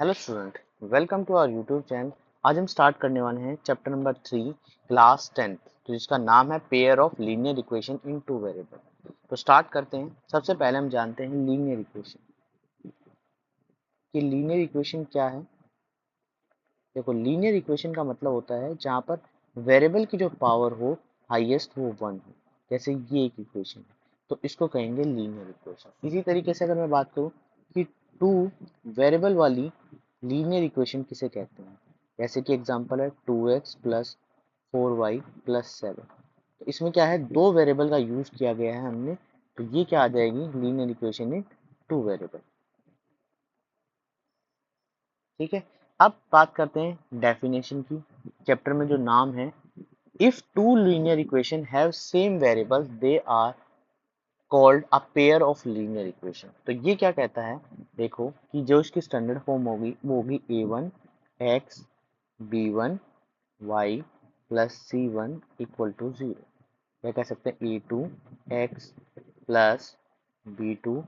Hello student, welcome to our YouTube channel. आज हम start करने वाले हैं चैप्टर नंबर 3 क्लास 10th, तो जिसका नाम है pair of linear equation in two variable. तो स्टार्ट करते हैं। सबसे पहले हम जानते हैं लीनियर इक्वेशन कि लीनियर इक्वेशन क्या है। देखो, लीनियर इक्वेशन का मतलब होता है जहाँ पर वेरिएबल की जो पावर हो हाईएस्ट वो 1 हो। जैसे ये एक इक्वेशन है तो इसको कहेंगे लीनियर इक्वेशन। इसी तरीके से अगर मैं बात करूँ कि टू वेरिएबल वाली लीनियर इक्वेशन किसे कहते हैं, जैसे कि एग्जांपल है 2x प्लस 4y प्लस 7। तो इसमें क्या है, दो वेरिएबल का यूज किया गया है हमने, तो ये क्या आ जाएगी, linear equation in two variable. ठीक है। अब बात करते हैं डेफिनेशन की। चैप्टर में जो नाम है, if two linear equation have same variable they are called a pair of linear equation. तो ये क्या कहता है, देखो कि जो इसकी स्टैंडर्ड फॉर्म होगी वो होगी a1 x b1 y plus c1 equal to 0। या कह सकते हैं a2 x plus b2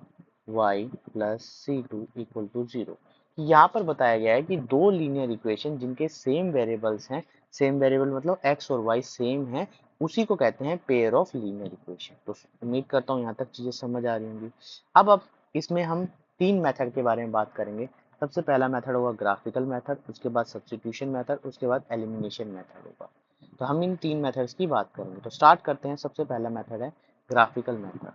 y plus c2 equal to 0। यहाँ पर बताया गया है कि दो लीनियर इक्वेशन जिनके सेम वेरिएबल्स हैं, सेम वेरिएबल मतलब x और y सेम है, उसी को कहते हैं पेयर ऑफ लीनियर इक्वेशन। तो उम्मीद करता हूँ यहाँ तक चीजें समझ आ रही होंगी। अब इसमें हम तीन मेथड के बारे में बात करेंगे। सबसे पहला मेथड होगा ग्राफिकल मेथड, उसके बाद सब्स्टिट्यूशन मेथड, उसके बाद एलिमिनेशन मेथड होगा। तो हम इन तीन मेथड्स की बात करेंगे। तो स्टार्ट करते हैं। सबसे पहला मेथड है ग्राफिकल मेथड।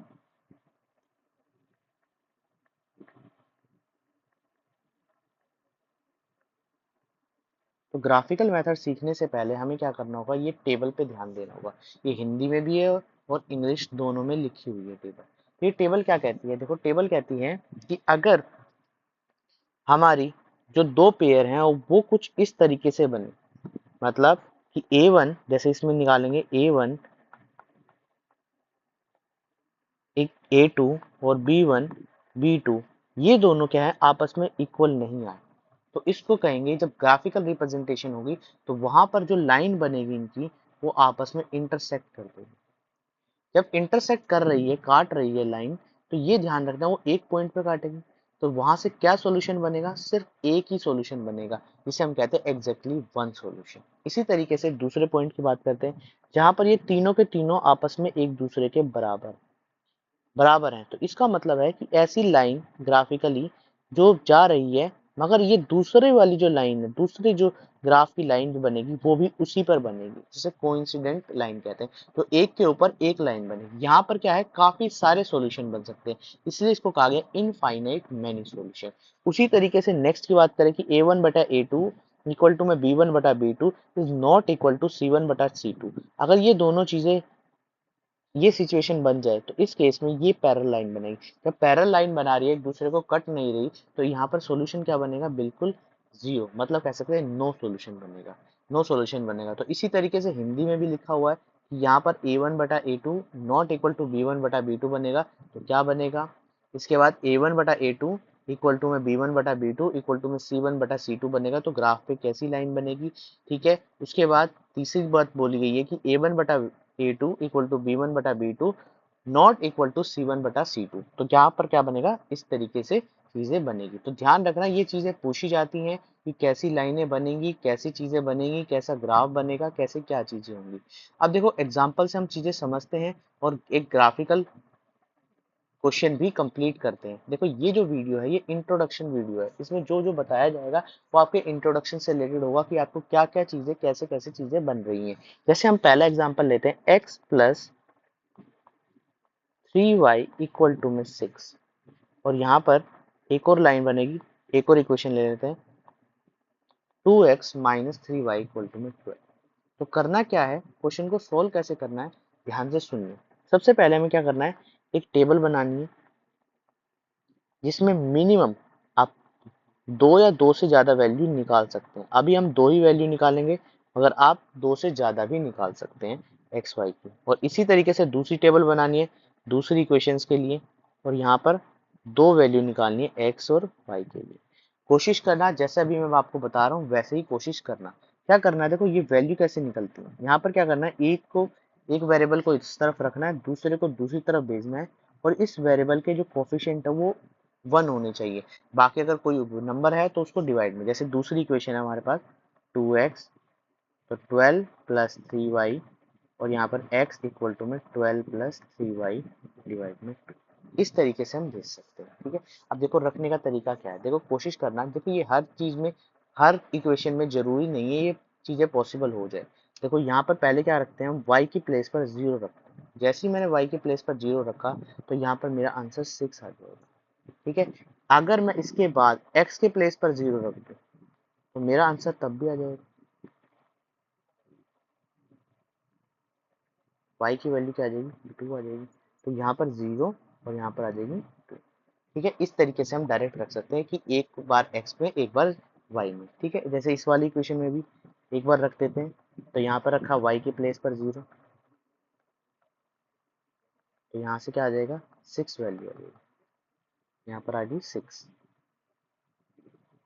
तो ग्राफिकल मेथड सीखने से पहले हमें क्या करना होगा, ये टेबल पे ध्यान देना होगा। ये हिंदी में भी है और इंग्लिश दोनों में लिखी हुई है टेबल। तो ये टेबल क्या कहती है, देखो टेबल कहती है कि अगर हमारी जो दो पेयर हैं वो कुछ इस तरीके से बने, मतलब कि A1, जैसे इसमें निकालेंगे A1 एक A2 और B1 B2, ये दोनों क्या है, आपस में इक्वल नहीं आए, तो इसको कहेंगे, जब ग्राफिकल रिप्रेजेंटेशन होगी तो वहां पर जो लाइन बनेगी इनकी वो आपस में इंटरसेक्ट कर देगी। जब इंटरसेक्ट कर रही है, काट रही है लाइन, तो ये ध्यान रखना वो एक पॉइंट पे काटेगी। तो वहां से क्या सॉल्यूशन बनेगा, सिर्फ एक ही सॉल्यूशन बनेगा, जिसे हम कहते हैं एग्जैक्टली वन सॉल्यूशन। इसी तरीके से दूसरे पॉइंट की बात करते हैं, जहां पर ये तीनों के तीनों आपस में एक दूसरे के बराबर बराबर हैं। तो इसका मतलब है कि ऐसी लाइन ग्राफिकली जो जा रही है, मगर ये दूसरे वाली जो लाइन है, दूसरी जो ग्राफ की लाइन जो बनेगी वो भी उसी पर बनेगी, जिसे कोइंसिडेंट लाइन कहते हैं। तो एक के ऊपर एक लाइन बनेगी। यहाँ पर क्या है, काफी सारे सॉल्यूशन बन सकते हैं, इसलिए इसको कहा गया इनफाइनाइट मैनी सॉल्यूशन। उसी तरीके से नेक्स्ट की बात करें कि a1 बटा a2 इक्वल टू में b1 बटा b2 is not equal to c1 बटा c2। अगर ये दोनों चीजें, ये सिचुएशन बन जाए, तो इस केस में ये पैरेलल लाइन बनेगी। जब पैरेलल लाइन बना रही है, एक दूसरे को कट नहीं रही, तो यहाँ पर सॉल्यूशन क्या बनेगा, बिल्कुल जीरो, मतलब कह सकते हैं नो सॉल्यूशन बनेगा, नो सॉल्यूशन बनेगा। तो इसी तरीके से हिंदी में भी लिखा हुआ है कि यहाँ पर a1 बटा a2 not equal to b1 बटा b2 बनेगा, तो क्या बनेगा, इसके बाद a1 बटा a2 इक्वल टू में b1 बटा b2 इक्वल टू में c1 बटा c2 बनेगा। तो ग्राफ पे कैसी लाइन बनेगी, ठीक है। उसके बाद तीसरी बात बोली गई है कि a1 बटा a2 इक्वल टू b1 बटा b2 not equal to c1 बटा c2। तो यहाँ पर क्या बनेगा, इस तरीके से चीजें बनेगी। तो ध्यान रखना, ये चीजें पूछी जाती हैं कि कैसी लाइनें बनेंगी, कैसी चीजें बनेंगी, कैसा ग्राफ बनेगा, कैसे क्या चीजें होंगी। अब देखो एग्जाम्पल से हम चीजें समझते हैं और एक ग्राफिकल क्वेश्चन भी कंप्लीट करते हैं। देखो ये जो वीडियो है, ये इंट्रोडक्शन वीडियो है। इसमें जो जो बताया जाएगा वो आपके इंट्रोडक्शन से रिलेटेड होगा कि आपको क्या क्या चीजें, कैसे कैसे चीजें बन रही हैं। जैसे हम पहला एग्जांपल लेते हैं, x plus 3y equal to में 6, और यहाँ पर एक और लाइन बनेगी, एक और इक्वेशन ले लेते हैं, 2x minus 3y equal to में 12। तो करना क्या है, क्वेश्चन को सोल्व कैसे करना है, ध्यान से सुनिए। सबसे पहले हमें क्या करना है, एक टेबल बनानी है जिसमें मिनिमम आप दो या दो से ज्यादा वैल्यू निकाल सकते हैं। अभी हम दो ही वैल्यू निकालेंगे, मगर आप दो से ज्यादा भी निकाल सकते हैं एक्स वाई की। और इसी तरीके से दूसरी टेबल बनानी है दूसरी इक्वेशंस के लिए, और यहाँ पर दो वैल्यू निकालनी है एक्स और वाई के लिए। कोशिश करना, जैसे अभी मैं आपको बता रहा हूँ वैसे ही कोशिश करना। क्या करना है, देखो ये वैल्यू कैसे निकलती है, यहाँ पर क्या करना है, एक वेरिएबल को इस तरफ रखना है, दूसरे को दूसरी तरफ भेजना है, और इस वेरिएबल के जो कोफिशिएंट है वो 1 होने चाहिए। बाकी अगर कोई नंबर है तो उसको डिवाइड में, जैसे दूसरी इक्वेशन है हमारे पास 2x, तो 12 प्लस 3y, और यहाँ पर x इक्वल टू में 12 प्लस 3y डिवाइड में 2। इस तरीके से हम भेज सकते हैं, ठीक है। अब देखो रखने का तरीका क्या है, देखो कोशिश करना, देखो ये हर चीज में, हर इक्वेशन में जरूरी नहीं है ये चीजें पॉसिबल हो जाए। देखो यहाँ पर पहले क्या रखते हैं हम, y की प्लेस पर 0 रखते हैं। जैसे ही मैंने y की प्लेस पर 0 रखा तो यहाँ पर मेरा आंसर 6 आ जाएगा, ठीक है। अगर मैं इसके बाद x के प्लेस पर 0 रख दूं तो मेरा आंसर तब भी आ जाएगा, y की वैल्यू क्या आ जाएगी, 2 आ जाएगी। तो यहाँ पर 0 और यहाँ पर आ जाएगी 2, ठीक है। इस तरीके से हम डायरेक्ट रख सकते हैं कि एक बार x में एक बार y में, ठीक है। जैसे इस वाली इक्वेशन में भी एक बार रख देते हैं, तो यहाँ पर रखा y के प्लेस पर 0, तो यहाँ से क्या आ जाएगा, 6 वैल्यू आ जाएगी, यहाँ पर आ गई 6,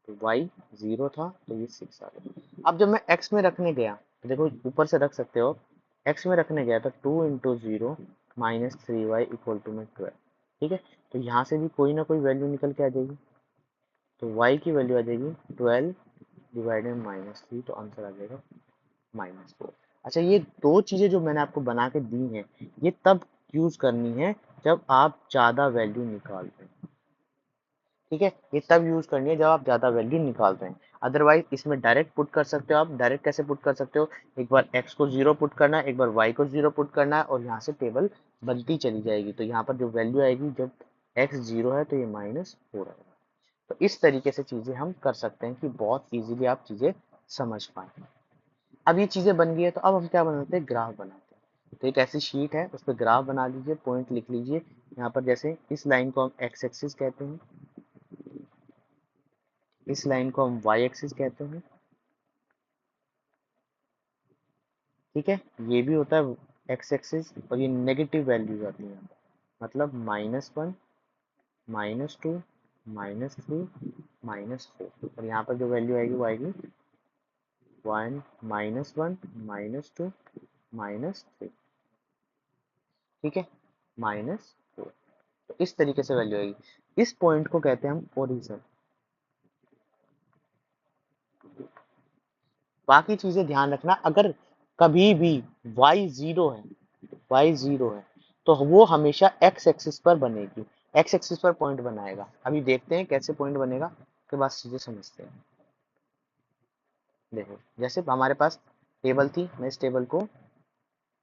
तो y 0 था तो ये 6 आ गया। अब जब मैं x में रखने गया तो देखो ऊपर से रख सकते हो, x में रखने गया तो 2 into 0 minus 3y equal to में 12, ठीक है। तो यहाँ से भी कोई ना कोई वैल्यू निकल के आ जाएगी, तो y की वैल्यू आ जाएगी 12 डिवाइडेड -3, तो आंसर आ जाएगा -4। अच्छा, ये दो चीजें जो मैंने आपको बना के दी हैं, ये तब यूज करनी है जब आप ज्यादा वैल्यू निकालते हैं, ठीक है। ये तब यूज करनी है जब आप ज्यादा वैल्यू निकालते हैं। अदरवाइज इसमें डायरेक्ट पुट कर सकते हो आप। डायरेक्ट कैसे पुट कर सकते हो, एक बार x को 0 पुट करना है, एक बार y को 0 पुट करना है, और यहाँ से टेबल बनती चली जाएगी। तो यहाँ पर जो वैल्यू आएगी जब x 0 है तो ये -4 आएगा। तो इस तरीके से चीजें हम कर सकते हैं कि बहुत इजीली आप चीजें समझ पाए। अब ये चीजें बन गई है तो अब हम क्या बनाते हैं, ग्राफ बनाते हैं। तो एक ऐसी शीट है उस पर ग्राफ बना लीजिए, पॉइंट लिख लीजिए। यहाँ पर जैसे इस लाइन को हम एक्स एक्सिस कहते हैं, इस लाइन को हम वाई एक्सिस कहते हैं, ठीक है। ये भी होता है एक्स एक्सिस, और ये नेगेटिव वैल्यूज आती हैं, मतलब -1, -2, -3, -4, और यहाँ पर जो वैल्यू आएगी वो आएगी 1, -1, -2, -3, ठीक है, -4। तो इस तरीके से वैल्यू आएगी। इस पॉइंट को कहते हैं हम ओरिजिन। बाकी चीजें ध्यान रखना, अगर कभी भी y 0 है, y 0 है, तो वो हमेशा x एक्सिस पर बनेगी, x एक्सिस पर पॉइंट बनाएगा। अभी देखते हैं कैसे पॉइंट बनेगा, के बाद चीजें समझते हैं। देखो जैसे हमारे पास टेबल थी, मैं इस टेबल को,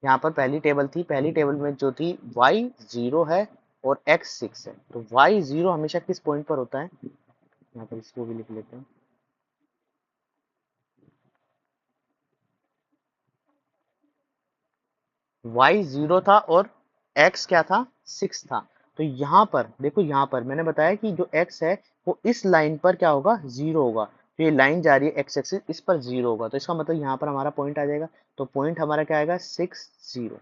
यहाँ पर पहली टेबल थी, पहली टेबल में जो थी y 0 है और x 6 है, तो y 0 हमेशा किस पॉइंट पर होता है, यहाँ पर इसको भी लिख लेते हैं। y 0 था और x क्या था, 6 था। तो यहाँ पर देखो, यहाँ पर मैंने बताया कि जो x है वो इस लाइन पर क्या होगा, 0 होगा। तो ये लाइन जा रही है x एक्सिस, इस पर 0 होगा, तो इसका मतलब यहाँ पर हमारा पॉइंट आ जाएगा। तो पॉइंट हमारा क्या आएगा, 6 0,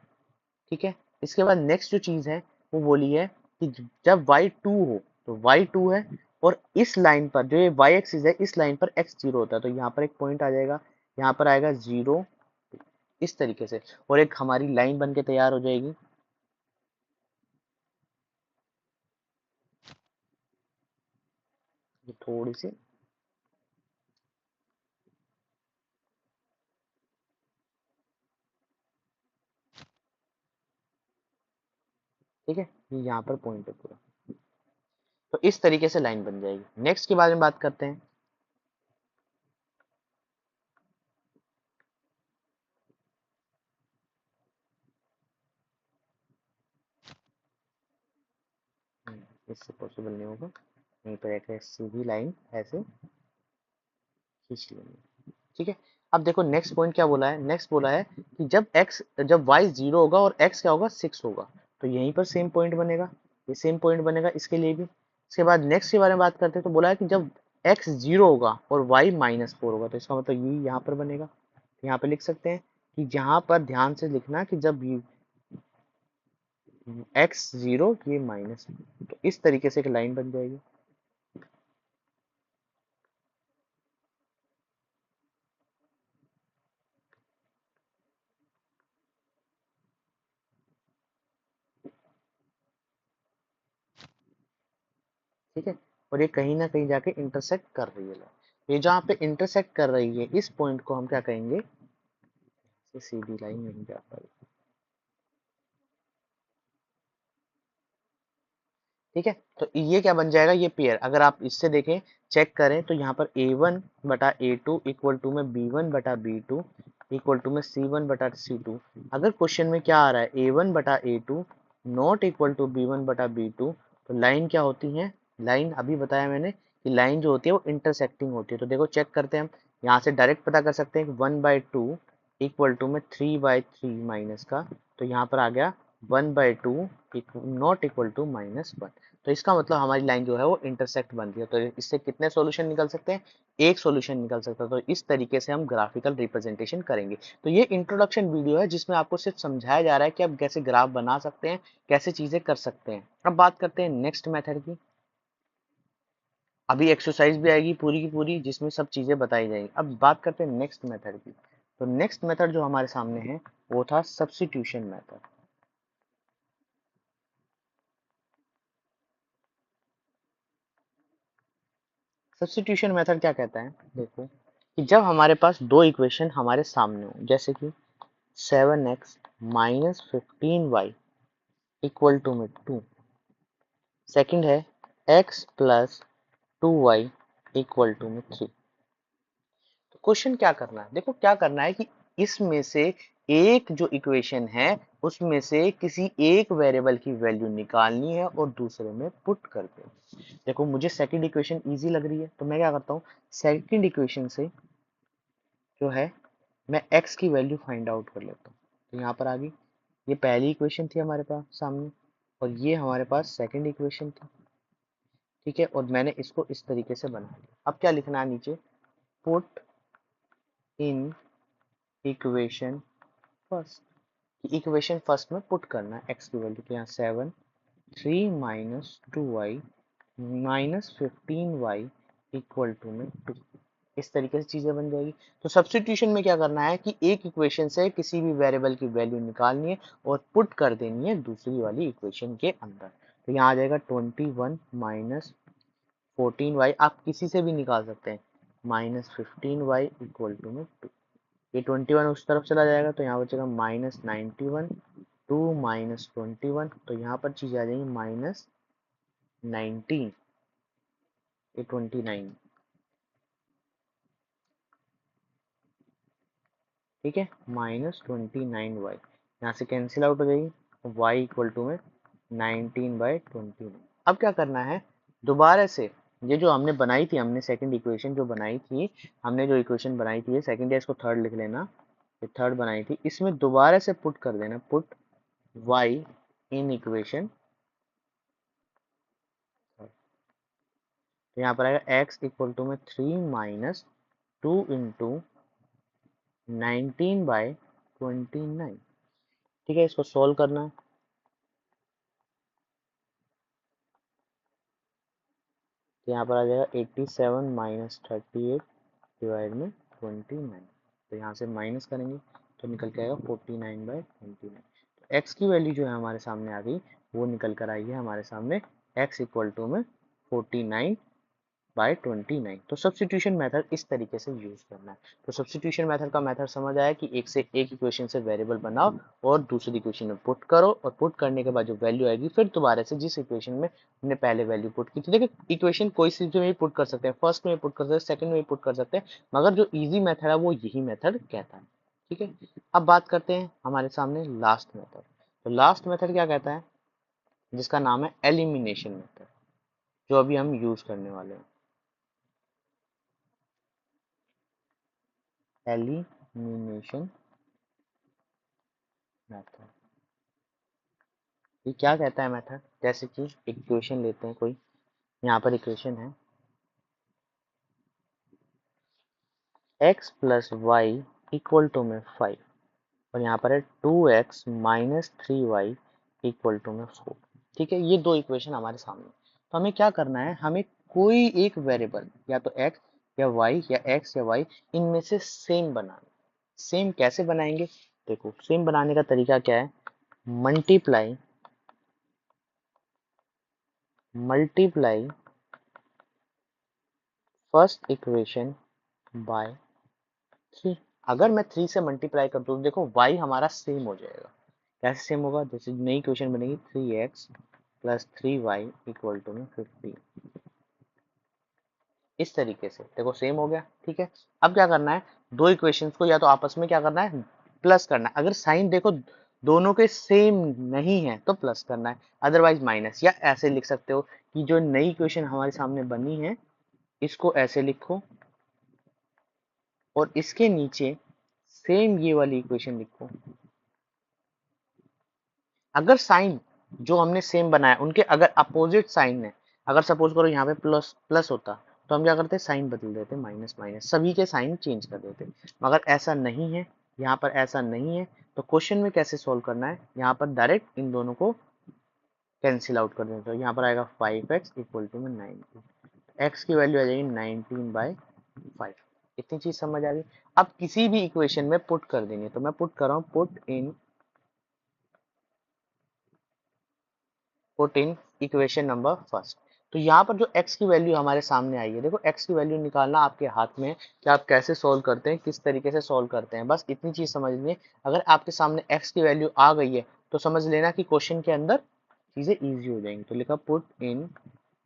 ठीक है। इसके बाद नेक्स्ट जो चीज है वो बोली है कि जब y2 हो, तो y2 है और इस लाइन पर जो ये y एक्सिस है, इस लाइन पर x 0 होता है, तो यहाँ पर एक पॉइंट आ जाएगा, यहाँ पर आएगा 0, इस तरीके से, और एक हमारी लाइन बन के तैयार हो जाएगी। ये थोड़ी सी, ठीक है, ये यहाँ पर पॉइंट है पूरा। तो इस तरीके से लाइन बन जाएगी। नेक्स्ट के बारे में बात करते हैं। इससे पॉसिबल नहीं होगा, यहीं पर एक सीधी लाइन ऐसे खींच लेंगे, ठीक है। अब देखो नेक्स्ट पॉइंट क्या बोला है, नेक्स्ट बोला है कि जब y 0 होगा और x क्या होगा, 6 होगा, तो यहीं पर सेम पॉइंट बनेगा, ये सेम पॉइंट बनेगा इसके लिए भी। इसके बाद नेक्स्ट के बारे में बात करते हैं, तो बोला है कि जब x 0 होगा और y -4 होगा, तो इसका मतलब ये यहाँ पर बनेगा। तो यहाँ पे लिख सकते हैं कि यहाँ पर ध्यान से लिखना कि जब x 0 ये माइनस, तो इस तरीके से एक लाइन बन जाएगी। ठीक है, और ये कहीं ना कहीं जाके इंटरसेक्ट कर रही है लाइन। ये जहाँ पे इंटरसेक्ट कर रही है इस पॉइंट को हम क्या कहेंगे, सीधी लाइन नहीं जा पाई। ठीक है, तो ये क्या बन जाएगा, ये पेयर अगर आप इससे देखें चेक करें तो यहाँ पर a1/a2 इक्वल टू में b1/b2 इक्वल टू में c1/c2। अगर क्वेश्चन में क्या आ रहा है a1/a2 not equal to b1/b2, तो लाइन क्या होती है, लाइन अभी बताया मैंने कि लाइन जो होती है वो इंटरसेक्टिंग होती है। तो देखो चेक करते हैं हम, यहाँ से डायरेक्ट पता कर सकते हैं कि 1/2 इक्वल टू में 3/3 माइनस का, तो यहाँ पर आ गया 1/2 नॉट इक्वल टू -1। तो इसका मतलब हमारी लाइन जो है वो इंटरसेक्ट बन रही है। तो इससे कितने सॉल्यूशन निकल सकते हैं, एक सॉल्यूशन निकल सकता है। तो इस तरीके से हम ग्राफिकल रिप्रेजेंटेशन करेंगे। तो ये इंट्रोडक्शन वीडियो है जिसमें आपको सिर्फ समझाया जा रहा है कि आप कैसे ग्राफ बना सकते हैं, कैसे चीजें कर सकते हैं। अब बात करते हैं नेक्स्ट मेथड की। अभी एक्सरसाइज भी आएगी पूरी की पूरी जिसमें सब चीजें बताई जाएंगी। अब बात करते हैं नेक्स्ट मेथड की। तो नेक्स्ट मेथड जो हमारे सामने है वो था सब्स्टिट्यूशन मेथड। सब्स्टिट्यूशन मेथड क्या कहता है, देखो कि जब हमारे पास दो इक्वेशन हमारे सामने हो, जैसे कि 7x minus 15y equal to में 2, सेकेंड है x plus 2y equal to में 3। तो क्वेश्चन क्या करना है, देखो क्या करना है कि इसमें से एक जो इक्वेशन है उसमें से किसी एक वेरिएबल की वैल्यू निकालनी है और दूसरे में पुट कर दो। देखो मुझे सेकंड इक्वेशन इजी लग रही है तो मैं क्या करता हूँ, सेकंड इक्वेशन से जो है मैं x की वैल्यू फाइंड आउट कर लेता हूँ। तो यहाँ पर आ गई, ये पहली इक्वेशन थी हमारे पास सामने और ये हमारे पास सेकंड इक्वेशन थी। ठीक है, और मैंने इसको इस तरीके से बना लिया। अब क्या लिखना है नीचे, put in equation first. Equation first में पुट करना है x की वैल्यू। तो यहाँ 7 3 minus 2y minus 15y equal to में 2। इस तरीके से चीजें बन जाएगी। तो सब्स्टिट्यूशन में क्या करना है कि एक इक्वेशन से किसी भी वेरिएबल की वैल्यू निकालनी है और पुट कर देनी है दूसरी वाली इक्वेशन के अंदर। तो यहाँ आ जाएगा 21 माइनस 14y, आप किसी से भी निकाल सकते हैं, माइनस 15y इक्वल टू में 2। ये 21 उस तरफ चला जाएगा तो यहाँ बचेगा -91, 2 माइनस 21, तो यहाँ पर चीज आ जाएगी -19, ये 29। ठीक है, -29y यहाँ से कैंसिल आउट हो जाएगी, y इक्वल टू में 19/29। अब क्या करना है, दोबारा से ये जो हमने बनाई थी, हमने सेकंड इक्वेशन जो बनाई थी, हमने जो इक्वेशन बनाई थी सेकंड या इसको थर्ड लिख लेना, ये थर्ड बनाई थी, इसमें दोबारा से पुट कर देना, पुट y इन इक्वेशन। तो यहाँ पर आएगा x इक्वल टू में 3 माइनस 2 इंटू 19/29। ठीक है, इसको सॉल्व करना है। तो यहाँ पर आ जाएगा 87 माइनस 38 डिवाइड में 29। तो यहाँ से माइनस करेंगे तो निकल के आएगा 49/29। तो x की वैल्यू जो है हमारे सामने आ गई, वो निकल कर आई है हमारे सामने x इक्वल टू में 49/29। तो सब्स्टिट्यूशन मेथड इस तरीके से यूज करना है। तो सब्स्टिट्यूशन मेथड का मेथड समझ आया कि एक से एक इक्वेशन से वेरिएबल बनाओ और दूसरी इक्वेशन में पुट करो, और पुट करने के बाद जो वैल्यू आएगी फिर दोबारा से जिस इक्वेशन में हमने पहले वैल्यू पुट की थी, देखिए इक्वेशन कोई सी में भी पुट कर सकते हैं, फर्स्ट में पुट कर सकते हैं, सेकंड में पुट कर सकते हैं, मगर जो इजी मेथड है वो यही मेथड कहता है। ठीक है, अब बात करते हैं हमारे सामने लास्ट मेथड। तो लास्ट मेथड क्या कहता है, जिसका नाम है एलिमिनेशन मेथड, जो अभी हम यूज करने वाले हैं। एलिमिनेशन मेथड, ये क्या कहता है मेथड, जैसे कि इक्वेशन लेते हैं कोई, यहाँ पर इक्वेशन है x plus y equal to में 5 और यहाँ पर है 2x minus 3y equal to में 4। ठीक है, ये दो इक्वेशन हमारे सामने। तो हमें क्या करना है, हमें कोई एक वेरिएबल या तो x या y या x या y इनमें से सेम बनाना। सेम कैसे बनाएंगे, देखो सेम बनाने का तरीका क्या है, multiply multiply first equation by 3। अगर मैं 3 से मल्टीप्लाई कर दूं तो देखो y हमारा सेम हो जाएगा। कैसे सेम होगा? जैसे नई इक्वेशन बनेगी 3x plus 3y equal to में 15। इस तरीके से देखो सेम हो गया। ठीक है, अब क्या करना है, दो इक्वेशंस को या तो आपस में क्या करना है, प्लस करना है। अगर साइन देखो दोनों के सेम नहीं है तो प्लस करना है, अदरवाइज माइनस। या ऐसे लिख सकते हो कि जो नई इक्वेशन हमारे सामने बनी है इसको ऐसे लिखो और इसके नीचे सेम ये वाली इक्वेशन लिखो। अगर साइन जो हमने सेम बनाया उनके अगर अपोजिट साइन है, अगर सपोज करो यहाँ पे प्लस प्लस होता तो हम क्या करते, साइन बदल देते, माइनस माइनस सभी के साइन चेंज कर देते। मगर ऐसा नहीं है, यहाँ पर ऐसा नहीं है। तो क्वेश्चन में कैसे सोल्व करना है, यहाँ पर डायरेक्ट इन दोनों को कैंसिल आउट कर देते। तो यहाँ पर आएगा 5x इक्वल टू में 19। x की वैल्यू आ जाएगी 19/5। इतनी चीज समझ आ गई। अब किसी भी इक्वेशन में पुट कर देनी है, तो मैं पुट कर रहा हूँ put in equation number first. तो यहाँ पर जो x की वैल्यू हमारे सामने आई है, देखो x की वैल्यू निकालना आपके हाथ में है कि आप कैसे सोल्व करते हैं, किस तरीके से सोल्व करते हैं। बस इतनी चीज समझ लें। अगर आपके सामने x की वैल्यू आ गई है तो समझ लेना कि क्वेश्चन के अंदर चीजें इजी हो जाएंगी। तो लिखा पुट इन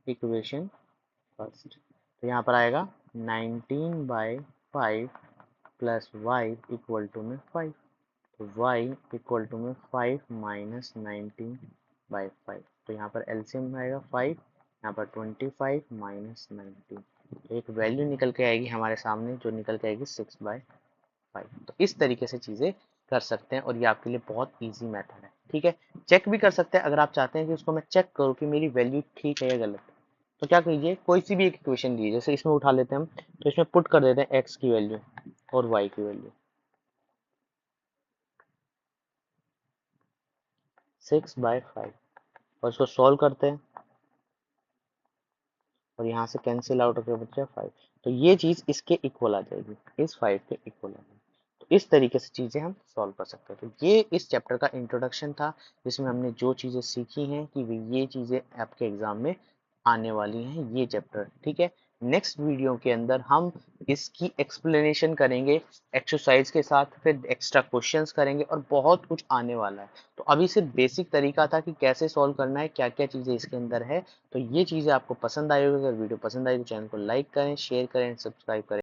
इक्वेशन फर्स्ट। तो यहाँ पर आएगा 19/5 प्लस वाई इक्वल टू में 5। तो y इक्वल टू में 5 माइनस 19/5। तो यहाँ पर एलसीएम आएगा 5, यहाँ पर 25 माइनस 19। तो एक वैल्यू निकल के आएगी हमारे सामने जो निकल के आएगी 6/5। तो इस तरीके से चीज़ें कर सकते हैं और ये आपके लिए बहुत इजी मेथड है। ठीक है, चेक भी कर सकते हैं अगर आप चाहते हैं कि उसको मैं चेक करूँ कि मेरी वैल्यू ठीक है या गलत। तो क्या कीजिए, कोई सी भी एक इक्वेशन लीजिए, जैसे इसमें उठा लेते हैं हम, तो इसमें पुट कर देते हैं x की वैल्यू और y की वैल्यू 6/5 और इसको सॉल्व करते हैं और यहाँ से कैंसिल आउट होकर बचा 5। तो ये चीज़ इसके इक्वल आ जाएगी, इस 5 के इक्वल आ जाएगी। तो इस तरीके से चीज़ें हम सॉल्व कर सकते हैं। तो ये इस चैप्टर का इंट्रोडक्शन था जिसमें हमने जो चीज़ें सीखी हैं कि ये चीज़ें आपके एग्जाम में आने वाली हैं, ये चैप्टर। ठीक है, नेक्स्ट वीडियो के अंदर हम इसकी एक्सप्लेनेशन करेंगे एक्सरसाइज के साथ, फिर एक्स्ट्रा क्वेश्चंस करेंगे और बहुत कुछ आने वाला है। तो अभी सिर्फ बेसिक तरीका था कि कैसे सॉल्व करना है, क्या क्या चीज़ें इसके अंदर है। तो ये चीज़ें आपको पसंद आई होगी। अगर वीडियो पसंद आई तो चैनल को लाइक करें, शेयर करें, सब्सक्राइब करें।